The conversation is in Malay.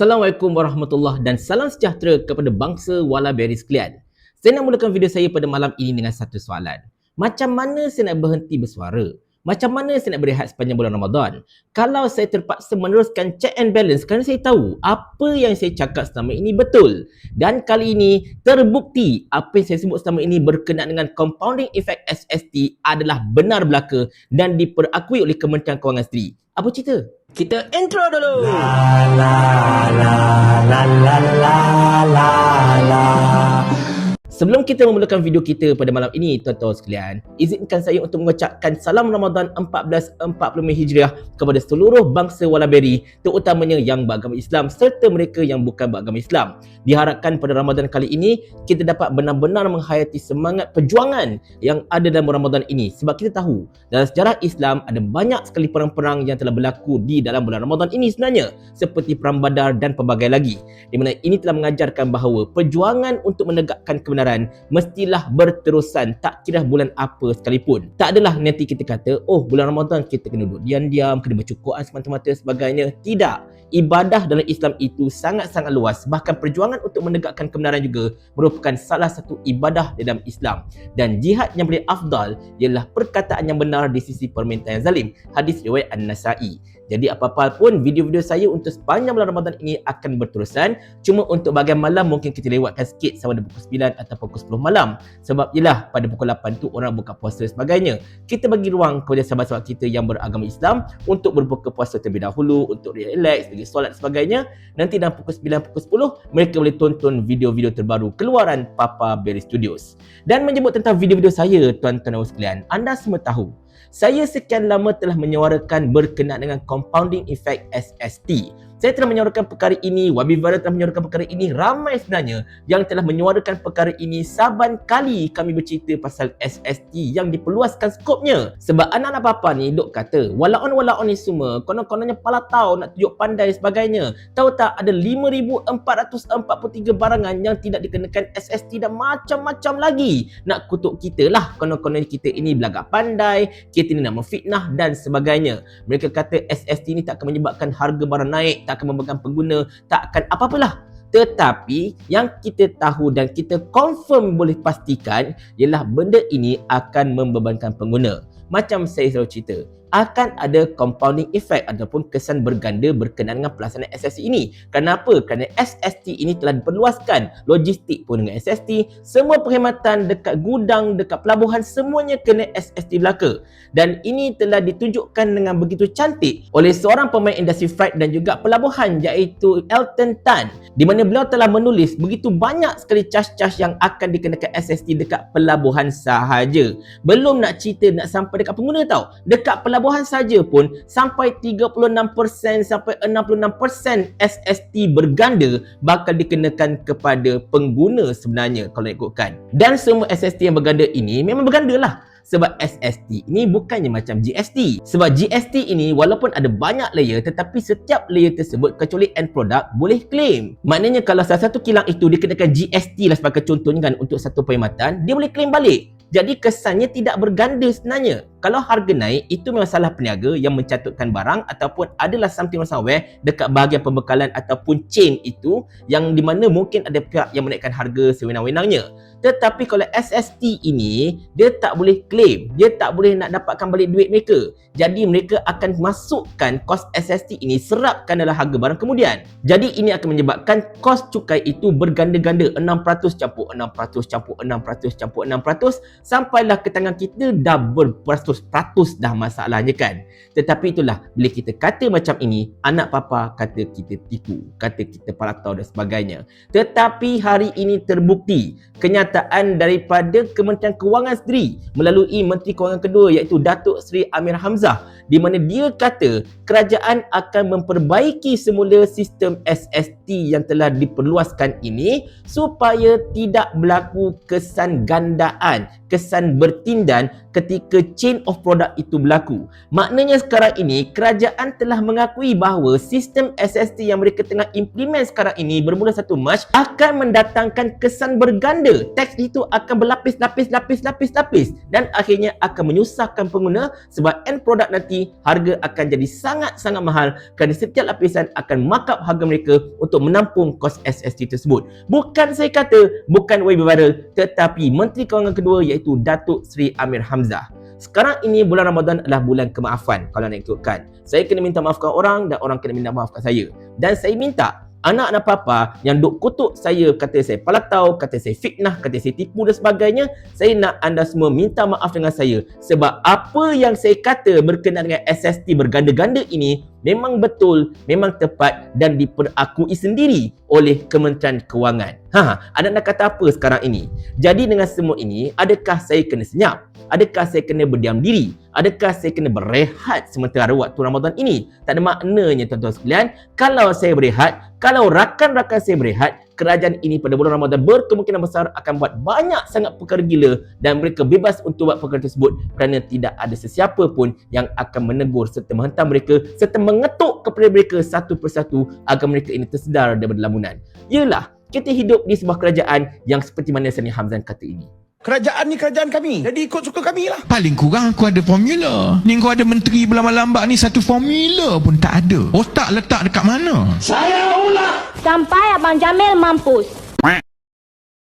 Assalamualaikum warahmatullahi dan salam sejahtera kepada bangsa Wallaberi sekalian. Saya nak mulakan video saya pada malam ini dengan satu soalan. Macam mana saya nak berhenti bersuara? Macam mana saya nak berehat sepanjang bulan Ramadan? Kalau saya terpaksa meneruskan check and balance kerana saya tahu apa yang saya cakap selama ini betul. Dan kali ini terbukti apa yang saya sebut selama ini berkenaan dengan compounding effect SST adalah benar belaka dan diperakui oleh Kementerian Kewangan Sendiri. Apa cerita? Kita intro dulu. Sebelum kita memulakan video kita pada malam ini, tuan-tuan sekalian, izinkan saya untuk mengucapkan salam Ramadan 1445 Hijriah kepada seluruh bangsa Wallaberi, terutamanya yang beragama Islam serta mereka yang bukan beragama Islam. Diharapkan pada Ramadan kali ini, kita dapat benar-benar menghayati semangat perjuangan yang ada dalam Ramadan ini. Sebab kita tahu, dalam sejarah Islam ada banyak sekali perang-perang yang telah berlaku di dalam bulan Ramadan ini sebenarnya, seperti Perang Badar dan pelbagai lagi. Di mana ini telah mengajarkan bahawa perjuangan untuk menegakkan kebenaran mestilah berterusan, tak kira bulan apa sekalipun. Tak adalah nanti kita kata, oh bulan Ramadan kita kena duduk diam-diam, kena bercukuran semata-mata sebagainya. Tidak. Ibadah dalam Islam itu sangat-sangat luas. Bahkan perjuangan untuk menegakkan kebenaran juga merupakan salah satu ibadah dalam Islam. Dan jihad yang paling afdal ialah perkataan yang benar di sisi permintaan yang zalim. Hadis riwayat An-Nasa'i. Jadi apa-apa pun video-video saya untuk sepanjang bulan Ramadan ini akan berterusan. Cuma untuk bahagian malam mungkin kita lewatkan sikit sama ada pukul 9 atau pukul 10 malam. Sebab yelah pada pukul 8 tu orang buka puasa dan sebagainya. Kita bagi ruang kepada sahabat-sahabat kita yang beragama Islam untuk berbuka puasa terlebih dahulu, untuk relax, pergi solat dan sebagainya. Nanti dalam pukul 9, pukul 10 mereka boleh tonton video-video terbaru keluaran Papa Berry Studios. Dan menyebut tentang video-video saya, tuan-tuan dan sekalian, anda semua tahu saya sekian lama telah menyuarakan berkenaan dengan compounding effect SST. Saya telah menyuarakan perkara ini, Wabi Viral telah menyuarakan perkara ini, ramai sebenarnya yang telah menyuarakan perkara ini saban kali kami bercerita pasal SST yang diperluaskan skopnya. Sebab anak-anak papa ni duk kata, walaon ni semua, konon-kononnya pala tahu nak tunjuk pandai sebagainya. Tahu tak ada 5,443 barangan yang tidak dikenakan SST dan macam-macam lagi. Nak kutuk kita lah, konon-konon kita ini belagak pandai, kita ni nak memfitnah dan sebagainya. Mereka kata SST ni tak akan menyebabkan harga barang naik, tak akan membebankan pengguna, tak akan apa-apalah. Tetapi yang kita tahu dan kita confirm boleh pastikan ialah benda ini akan membebankan pengguna. Macam saya selalu cerita, akan ada compounding effect ataupun kesan berganda berkenaan dengan pelaksanaan SST ini. Kenapa? Kerana SST ini telah diperluaskan. Logistik pun dengan SST, semua perkhidmatan dekat gudang, dekat pelabuhan, semuanya kena SST belaka. Dan ini telah ditunjukkan dengan begitu cantik oleh seorang pemain industri freight dan juga pelabuhan iaitu Elton Tan, di mana beliau telah menulis begitu banyak sekali cas-cas yang akan dikenakan SST dekat pelabuhan sahaja. Belum nak cerita nak sampai dekat pengguna tau. Dekat pelabuhan saja pun sampai 36% sampai 66% SST berganda bakal dikenakan kepada pengguna sebenarnya kalau ikutkan. Dan semua SST yang berganda ini memang berganda lah. Sebab SST ini bukannya macam GST. Sebab GST ini walaupun ada banyak layer tetapi setiap layer tersebut kecuali end product boleh claim. Maknanya kalau salah satu kilang itu dikenakan GST lah sebagai contohnya kan untuk satu perkhidmatan, dia boleh claim balik. Jadi kesannya tidak berganda sebenarnya. Kalau harga naik, itu memang salah peniaga yang mencatutkan barang ataupun adalah something wrong somewhere dekat bahagian pembekalan ataupun chain itu yang di mana mungkin ada pihak yang menaikkan harga sewenang-wenangnya. Tetapi kalau SST ini, dia tak boleh claim. Dia tak boleh nak dapatkan balik duit mereka. Jadi mereka akan masukkan kos SST ini, serapkan dalam harga barang kemudian. Jadi ini akan menyebabkan kos cukai itu berganda-ganda. 6% campur 6% campur 6% campur 6%. Sampailah ke tangan kita dah beratus-ratus dah masalahnya kan. Tetapi itulah, bila kita kata macam ini, anak papa kata kita tipu, kata kita palatau dan sebagainya. Tetapi hari ini terbukti kenyataan daripada Kementerian Kewangan sendiri melalui Menteri Kewangan kedua iaitu Datuk Seri Amir Hamzah, di mana dia kata kerajaan akan memperbaiki semula sistem SST yang telah diperluaskan ini supaya tidak berlaku kesan gandaan. kesan bertindan ketika chain of product itu berlaku. Maknanya sekarang ini kerajaan telah mengakui bahawa sistem SST yang mereka tengah implement sekarang ini bermula 1 Mac akan mendatangkan kesan berganda. Teks itu akan berlapis-lapis dan akhirnya akan menyusahkan pengguna sebab end product nanti harga akan jadi sangat-sangat mahal kerana setiap lapisan akan markup harga mereka untuk menampung kos SST tersebut. Bukan saya kata, bukan YB Viral, tetapi Menteri Kewangan kedua iaitu Datuk Seri Amir Hamzah. Sekarang ini bulan Ramadan adalah bulan kemaafan kalau nak ikutkan. Saya kena minta maafkan orang dan orang kena minta maafkan saya. Dan saya minta anak-anak papa yang duk kutuk saya, kata saya palatau, kata saya fitnah, kata saya tipu dan sebagainya, saya nak anda semua minta maaf dengan saya sebab apa yang saya kata berkenaan dengan SST berganda-ganda ini memang betul, memang tepat dan diperakui sendiri oleh Kementerian Kewangan. Anda nak kata apa sekarang ini? Jadi dengan semua ini, adakah saya kena senyap? Adakah saya kena berdiam diri? Adakah saya kena berehat sementara waktu Ramadan ini? Tak ada maknanya tuan-tuan sekalian. Kalau saya berehat, kalau rakan-rakan saya berehat, kerajaan ini pada bulan Ramadan berkemungkinan besar akan buat banyak sangat perkara gila dan mereka bebas untuk buat perkara tersebut kerana tidak ada sesiapa pun yang akan menegur serta menghentam mereka serta mengetuk kepada mereka satu persatu agar mereka ini tersedar daripada lamunan. Yalah, kita hidup di sebuah kerajaan yang seperti mana Sani Hamzan kata ini. Kerajaan ni kerajaan kami. Jadi ikut suka kami lah. Paling kurang aku ada formula. Ni kau ada menteri berlambak-lambak ni, satu formula pun tak ada. Otak letak dekat mana? Saya ulah. Sampai Abang Jamil mampus.